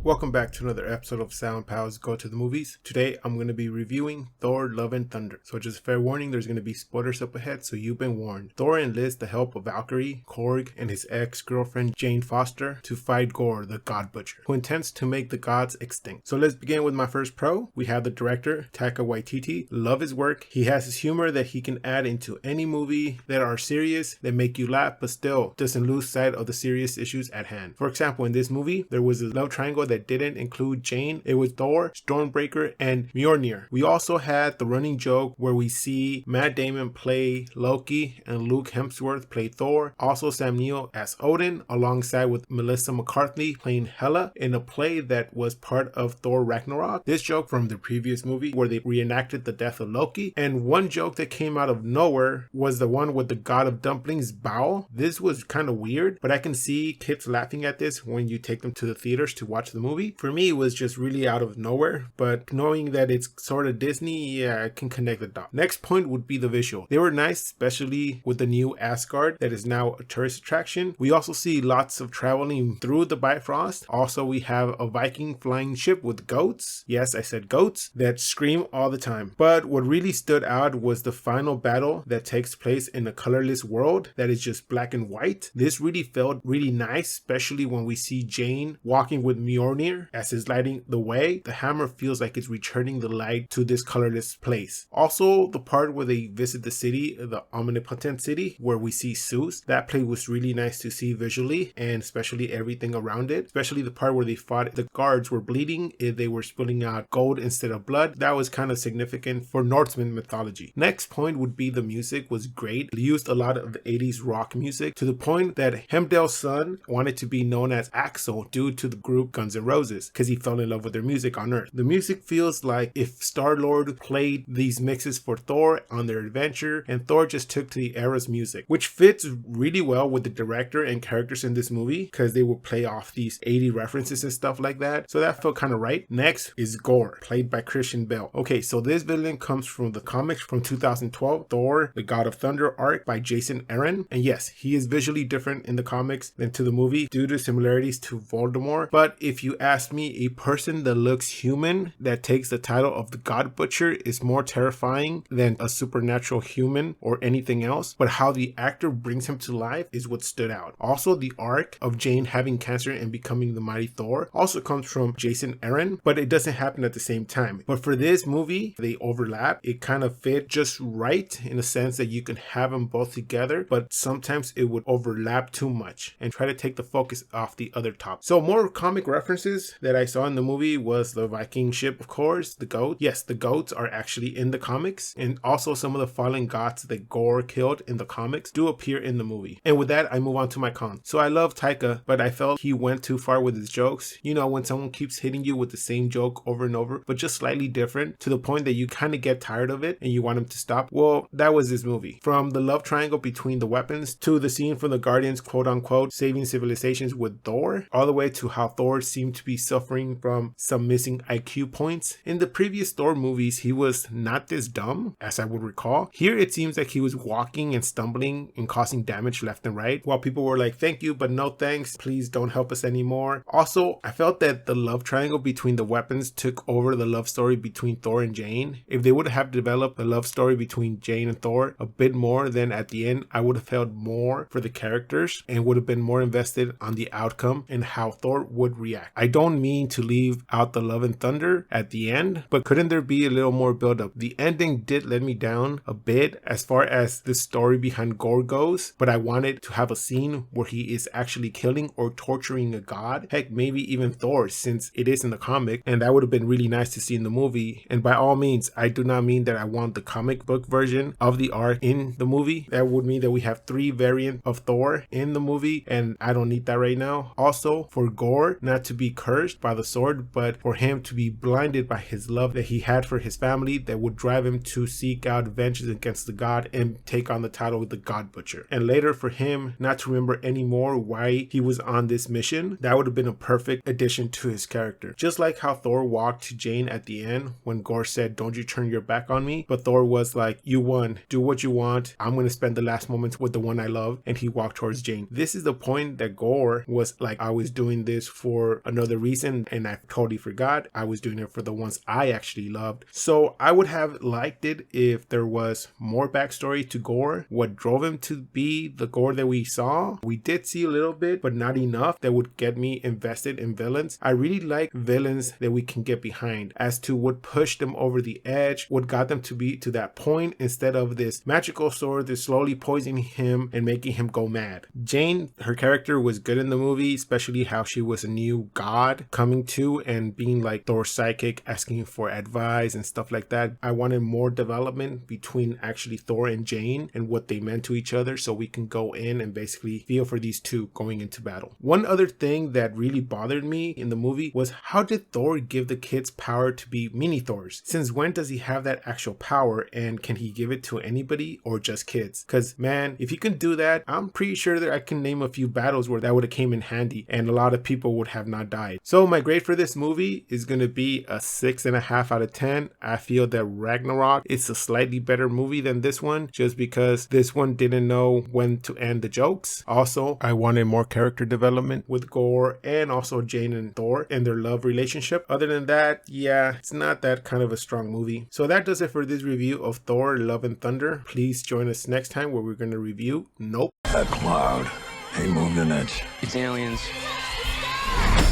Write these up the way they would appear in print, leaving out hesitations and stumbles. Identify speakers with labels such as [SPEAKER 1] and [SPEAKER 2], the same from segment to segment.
[SPEAKER 1] Welcome back to another episode of Sound Pals Go to the Movies. Today I'm going to be reviewing Thor Love and Thunder. So just fair warning, there's going to be spoilers up ahead, so you've been warned. Thor enlists the help of Valkyrie, Korg, and his ex-girlfriend Jane Foster to fight Gorr, the God Butcher, who intends to make the gods extinct. So let's begin with my first pro. We have the director, Taika Waititi. Love his work. He has his humor that he can add into any movie that are serious, that make you laugh, but still doesn't lose sight of the serious issues at hand. For example, in this movie, there was a love triangle that didn't include Jane. It was Thor, Stormbreaker, and Mjolnir. We also had the running joke where we see Matt Damon play Loki and Luke Hemsworth play Thor. Also Sam Neill as Odin, alongside with Melissa McCarthy playing Hela in a play that was part of Thor Ragnarok. This joke from the previous movie where they reenacted the death of Loki. And one joke that came out of nowhere was the one with the god of dumplings, Bao. This was kind of weird, but I can see kids laughing at this when you take them to the theaters to watch the movie. For me, it was just really out of nowhere, but knowing that it's sort of Disney, yeah, I can connect the dots. Next point would be the visual. They were nice, especially with the new Asgard that is now a tourist attraction. We also see lots of traveling through the Bifrost. Also, we have a Viking flying ship with goats. Yes, I said goats that scream all the time. But what really stood out was the final battle that takes place in a colorless world that is just black and white. This really felt really nice, especially when we see Jane walking with Mjolnir as it's lighting the way. The hammer feels like it's returning the light to this colorless place. Also, the part where they visit the city, the omnipotent city, where we see Zeus, that play was really nice to see visually, and especially everything around it. Especially the part where they fought, the guards were bleeding, they were spilling out gold instead of blood. That was kind of significant for Norseman mythology. Next point would be the music was great. They used a lot of the 80s rock music to the point that Hemdell's son wanted to be known as Axel due to the group Guns N' Roses, because he fell in love with their music on Earth. The music feels like if Star-Lord played these mixes for Thor on their adventure, and Thor just took to the era's music, which fits really well with the director and characters in this movie, because they would play off these 80 references and stuff like that. So that felt kind of right. Next is Gorr, played by Christian Bale. Okay, so this villain comes from the comics from 2012, Thor, the God of Thunder arc by Jason Aaron. And yes, he is visually different in the comics than to the movie due to similarities to Voldemort. But if you ask me, a person that looks human that takes the title of the God Butcher is more terrifying than a supernatural human or anything else. But how the actor brings him to life is what stood out. Also, the arc of Jane having cancer and becoming the mighty Thor also comes from Jason Aaron, but it doesn't happen at the same time. But for this movie, they overlap. It kind of fit just right in a sense that you can have them both together, but sometimes it would overlap too much and try to take the focus off the other topic. So more comic references that I saw in the movie was the Viking ship, of course, the goat. Yes, the goats are actually in the comics, and also some of the fallen gods that Gore killed in the comics do appear in the movie. And with that, I move on to my cons. So I love Taika, but I felt he went too far with his jokes. You know, when someone keeps hitting you with the same joke over and over, but just slightly different to the point that you kind of get tired of it and you want him to stop. Well, that was this movie. From the love triangle between the weapons to the scene from the Guardians, quote unquote, saving civilizations with Thor, all the way to how Thor seemed to be suffering from some missing IQ points. In the previous Thor movies, he was not this dumb, as I would recall. Here, it seems like he was walking and stumbling and causing damage left and right, while people were like, thank you, but no thanks. Please don't help us anymore. Also, I felt that the love triangle between the weapons took over the love story between Thor and Jane. If they would have developed the love story between Jane and Thor a bit more, then at the end, I would have felt more for the characters and would have been more invested on the outcome and how Thor would react. I don't mean to leave out the love and thunder at the end, but couldn't there be a little more build up? The ending did let me down a bit as far as the story behind Gorr goes, but I wanted to have a scene where he is actually killing or torturing a god. Heck, maybe even Thor, since it is in the comic, and that would have been really nice to see in the movie. And by all means, I do not mean that I want the comic book version of the arc in the movie. That would mean that we have 3 variants of Thor in the movie, and I don't need that right now. Also, for Gorr not to be cursed by the sword, but for him to be blinded by his love that he had for his family that would drive him to seek out vengeance against the god and take on the title of the God Butcher. And later for him not to remember anymore why he was on this mission. That would have been a perfect addition to his character. Just like how Thor walked to Jane at the end when Gorr said, don't you turn your back on me, but Thor was like, you won, do what you want, I'm going to spend the last moments with the one I love, and he walked towards Jane. This is the point that Gorr was like, I was doing this for a another reason, and I totally forgot, I was doing it for the ones I actually loved. So I would have liked it if there was more backstory to Gorr, what drove him to be the Gorr that we saw. We did see a little bit, but not enough that would get me invested in villains. I really like villains that we can get behind as to what pushed them over the edge, what got them to be to that point, instead of this magical sword that's slowly poisoning him and making him go mad. Jane, her character was good in the movie, especially how she was a new god coming to and being like Thor's psychic, asking for advice and stuff like that. I wanted more development between actually Thor and Jane and what they meant to each other, so we can go in and basically feel for these two going into battle. One other thing that really bothered me in the movie was, how did Thor give the kids power to be mini Thors? Since when does he have that actual power, and can he give it to anybody or just kids? Because man, if you can do that, I'm pretty sure that I can name a few battles where that would have came in handy and a lot of people would have not died. So my grade for this movie is going to be a 6.5 out of 10. I feel that Ragnarok is a slightly better movie than this one, just because this one didn't know when to end the jokes. Also, I wanted more character development with Gorr and also Jane and Thor and their love relationship. Other than that, yeah, it's not that kind of a strong movie. So that does it for this review of Thor Love and Thunder. Please join us next time where we're going to review Nope.
[SPEAKER 2] That cloud, he moved an inch.
[SPEAKER 3] It's aliens.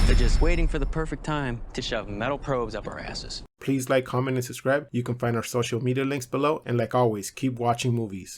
[SPEAKER 3] They're just waiting for the perfect time to shove metal probes up our asses.
[SPEAKER 1] Please like, comment, and subscribe. You can find our social media links below. And like always, keep watching movies.